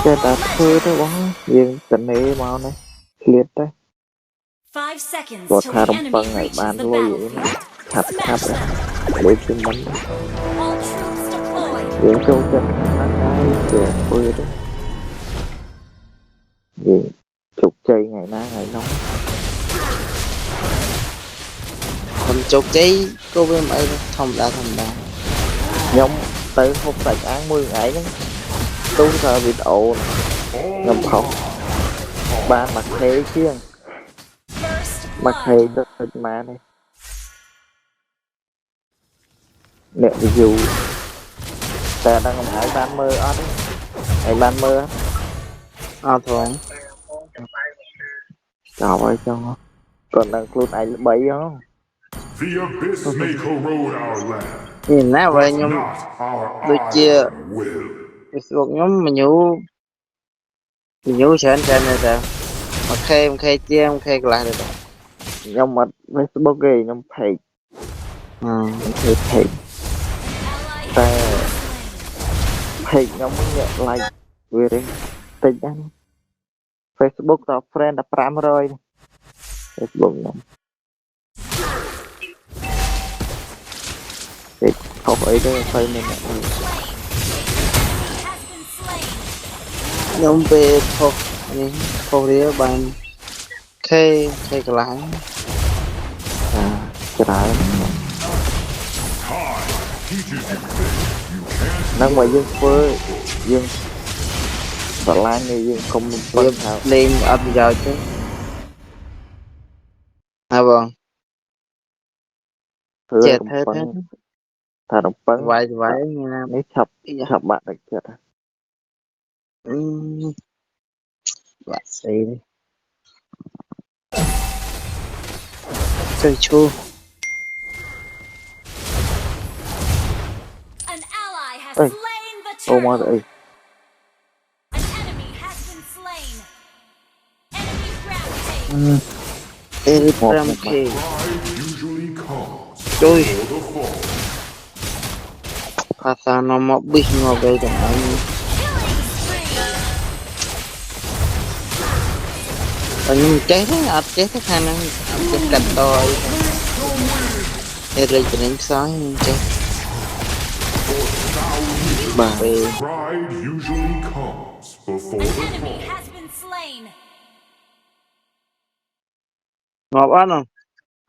Cái ta thưa đó bóng riêng tình này mau này liệt đấy 5 seconds ตัว till ทา the รำปั enemy งไง reaches บ้าน the รวยอย่างนี้นะ battlefield. ขับขับ Smash เลย them! เล็กขึ้นมัน All troops deployed. ยิงโจมจันทร์ได้เสียปืนด้วยยิงจุกใจไงนะไงน้อง คนจุกจี้ก็เว้ยไอ้ธรรมดาธรรมดา nhóm tới hộp sạch án 10 ngày đấy tu thờ vịt ồn ngầm khóc ba mặt thế chiêng First mặt thế blood. đất mà này nè dù ta đang ngầm hải ban mơ ở đấy hải ban mơ á เอาทอง trời ơi cho còn đang luôn ai bấy không The abyss may corrode our land, นี่นะเว้ย but ខ្ញុំ not ourដូចជា iron will. Facebook ខ្ញុំមកញូច្រើននេះតាមួយខេជាងខេកន្លះទៅតា nhóm mặt Facebook kì nhóm page អឺ nhóm page Ally ta has been slain. page nhóm muốn nhận like về đây tình anh Facebook tao friend đã 500 Facebook nhóm không ấy đây phải mình Slain. He has been slain. ខ្ញុំពេលផុសនេះផុសរៀលបានខេកន្លះ à trái Time teaches you things you can't năng mà dương phơi dương và lan này dương không វា phân thảo លេងអត់ប្រយោជន៍ទេហើយបង thừa Chết đồng hết, phân hết. thà đồng phân ស្វាយងាយណា nếu chập chập bạn được chết បាក់ស្អីនេះទៅឈូ An ally has Ê. slain the ô mà turtle. đây An enemy has been slain. Enemy rampage. 85k pride usually comes ជួយ for the fall. ផាសានមកប៊ីសមកទៅទាំងអញ Killing spree. ខ្ញុំចេះទេអត់ចេះទេខាងហ្នឹងអត់ចេះកាត់តអីទេរេចបរិញខ្សោយខ្ញុំចេះ bà Pride usually comes before An the enemy fall. has been slain. ងាប់អត់ហ្នឹង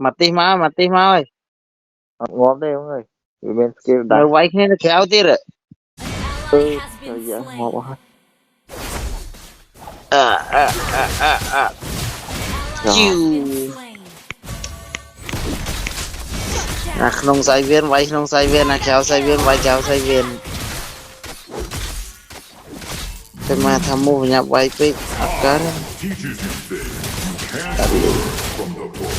មកទីមកហើយ ngóp đây mọi người vì bên skill នៅ đặt វាយគ្នានៅក្រៅទៀត An ally ừ has rồi been giờ slain. ngóp hết អឺ Ally Chiu. has been slain. អាក្នុងសាយវៀនវាយក្នុងសាយវៀនអាក្រៅសាយវៀនវាយក្រៅសាយវៀនតែមកថាមុខបញ្ញាប់វាយពេកអត់កើតទេ Teaches you things you can't learn from the book.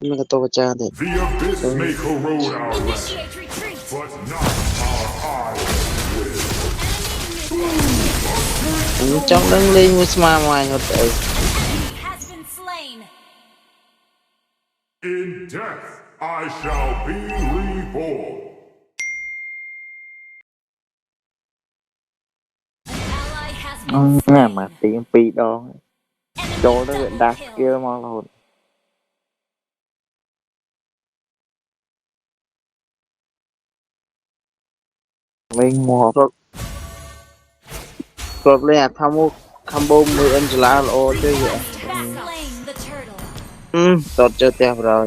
មានកតោបចាទៀត The abyss may corrode our land, Initiate retreat. but not our iron will. Enemy ខ្ញុំចង់ដឹងលេងមួយស្មាមកអញហត់អី has been slain. In death I shall be reborn. An ally has nè been slain. mà tiếng pi đó Enemy chỗ đó bị double đặt kill. kia mà hồn mình ngọp គ្រប់លេងអាថាមុខខំបូមមួយអិនចលាល្អទេយ Has slain the turtle. តតចូលផ្ទះប្រយ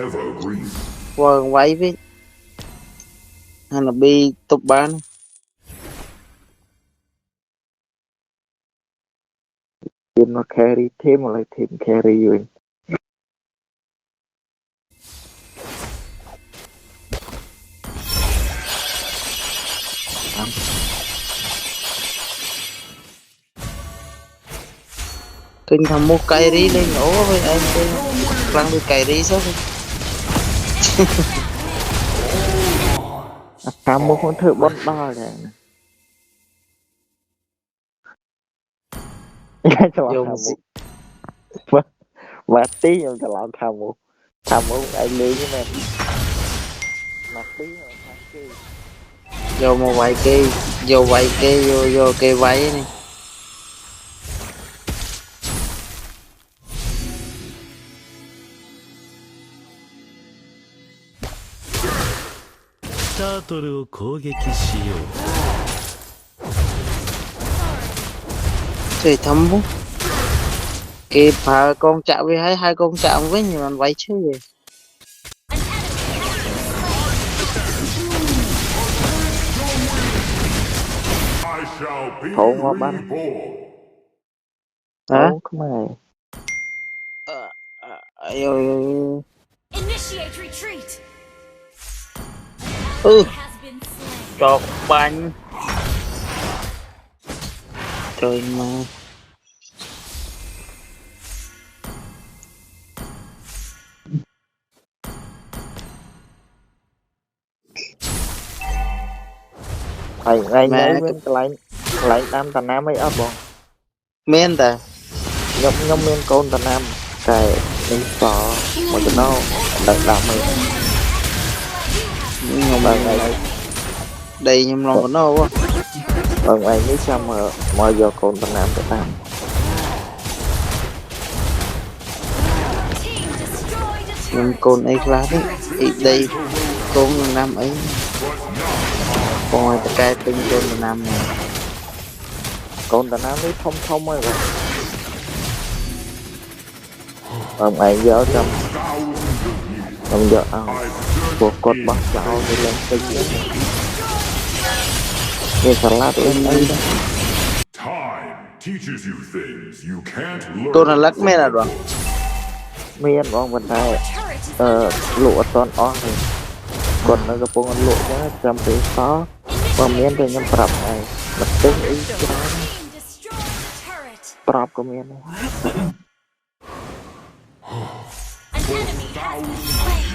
Evergreen. វងវាយវិញហានប៊ីទប់បាន tiền nó carry thêm một lại thêm carry rồi ឃើញថាមុខកៃរីលេងល្អវិញឯងទៅខ្លាំងដូចកៃរីសោះ cam mua con thử bón đo này Cái cho vô làm một một và tí nhưng cho làm tham một ai lưới với mình mặt tí rồi tham kia vô một vài cây vô vài cây vô cây váy này chơi thấm bút cái phá con chạm với hai con chạm với nhiều anh váy chứ gì I shall be Thổ ngó bắn reborn. hả thổ cái này vô Initiate retreat. ừ Has been slain. trọt bánh trời mà thầy ngày Mẹ nay bên lại nam tà nam ấy ấp bọn men ta nhóm men con tà nam cái mình có một cái nó đợt đào mình ngầm và ngày đây nhầm lòng của nó quá và ngày ní sao mà giờ con tà nam tà nam Team destroyed a nhầm turret. con ấy lá đấy ý đây con năm ấy coi ta cai tinh con năm này con tà nam ấy thông thông ấy rồi và ngày giờ trong giờ cuộc cột bắt chảo thì lên cái gì như salad lên đây đó Time teaches you things you can't learn. con là lắc men là đoạn miên bọn mình đây Turret is lụa toàn on này còn nó cái bông lụa nhá trong cái khó và miên thì nhắm prap này mà tính ý cái đó team destroyed a turret. prap của miên này An enemy has been slain.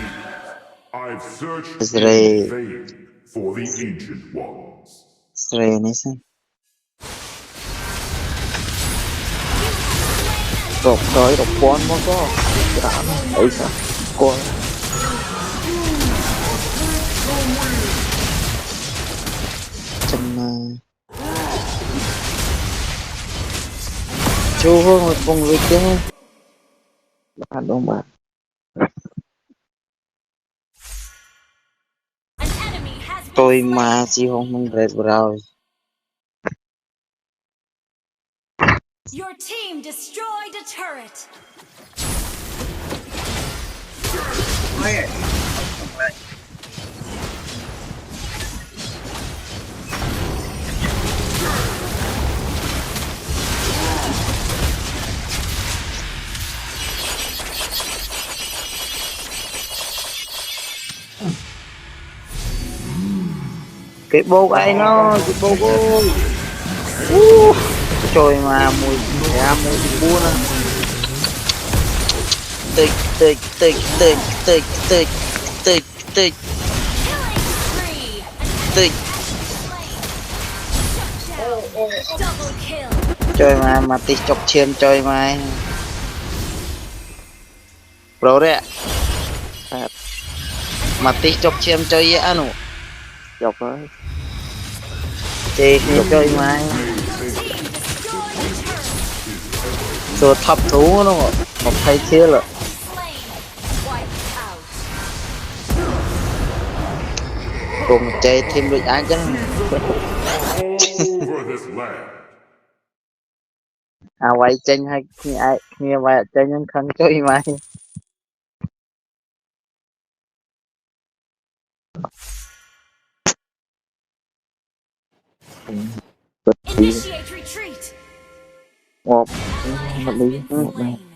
I've searched Israel. in vain for the ancient ones. sre này sao đột tới đột quán nó có cái đó ấy sao con trong chú hương một vùng lịch chứ bạn đúng bạn An enemy has been tôi slain. mà chỉ không mong rệt rồi Your team destroyed a turret. cái bố cái nó cái bố cô trời mà mùi mùi buôn á tịch tịch tịch tịch tịch tịch tịch tịch Killing spree. tịch Double kill. trời mà tịch chọc chiên trời mà bro đấy ạ mà tịch chọc chiên chơi vậy anh dọc tới thì chơi mà rồi thập thú nó một thay thế là Slain. Wiped out. cùng chơi thêm được ai chứ Over this land. à vậy tranh hay nghe vậy tranh nhân khăn chơi mà Initiate retreat. một Ally một has đi been một này slain.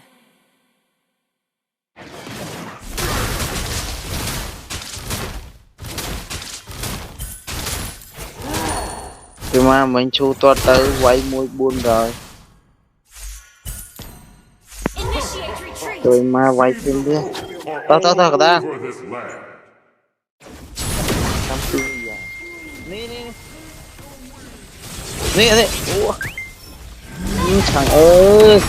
nhưng mà mình chu to tới quay mũi buôn rồi Initiate retreat. rồi mà quay thêm đi tao ta Over this land. năm tiên giờ nè nè ủa Thằng ơi.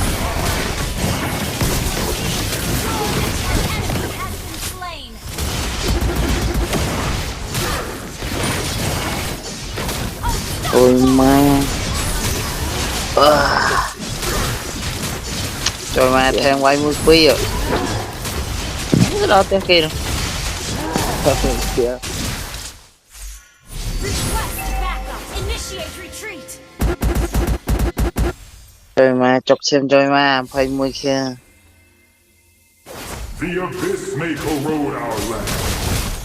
Has been slain. Ôi ma. Trời mà thèm quay mũi quý rồi. Cái đó tiếng kia rồi. Kìa. Request backup. Initiate retreat. Trời mà chọc xem trời mà phải mũi kia. The abyss may corrode our land,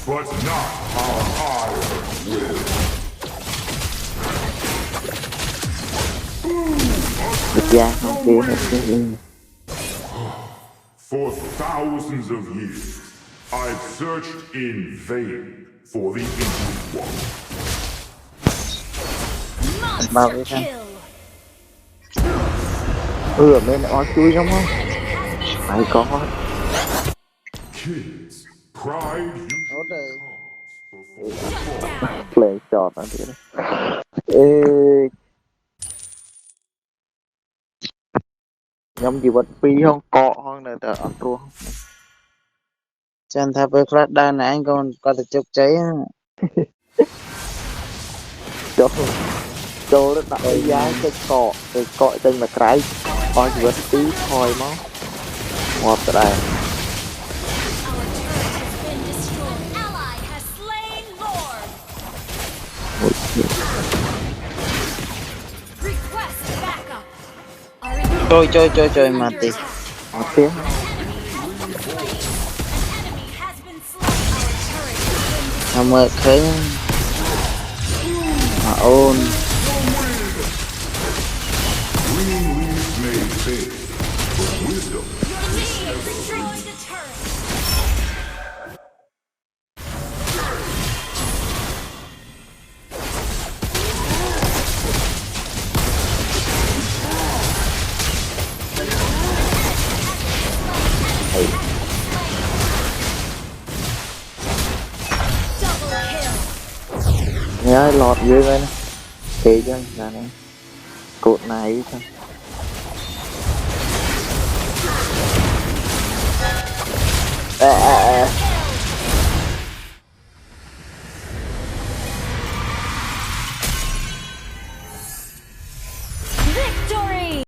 but not our ire will. Được ra không kia hết chứ. For thousands of years, I've searched in vain for the Ancient One. Bao Monster cái kill. Bên nó chui không không? Phải có. Kids, pride Ủa usually trời. comes before Shut down. Play shot nó thế này. Ê. Nhóm gì vật phi không? Cọ không này tờ ăn thua. Chẳng thà bởi phát đa này anh còn có thể chụp cháy á. Cho nó đặt cái giá cái cọ chân là cái coi gì vật tí thôi máu. Ngọt ở đây. Our turret has been destroyed. Ally has slain Lord. Request backup. Our inhibitor Trời is mà under tì. attack. Ngọt tiếng. Enemy has been slain. Our turret has been destroyed. Mà mở khởi. Mà ôn. green leaves may fade, but wisdom Initiate retreat. The turret. Double kill. Nhớ lọt dưới đây nè. Kì cho là này. Cột này thôi. À.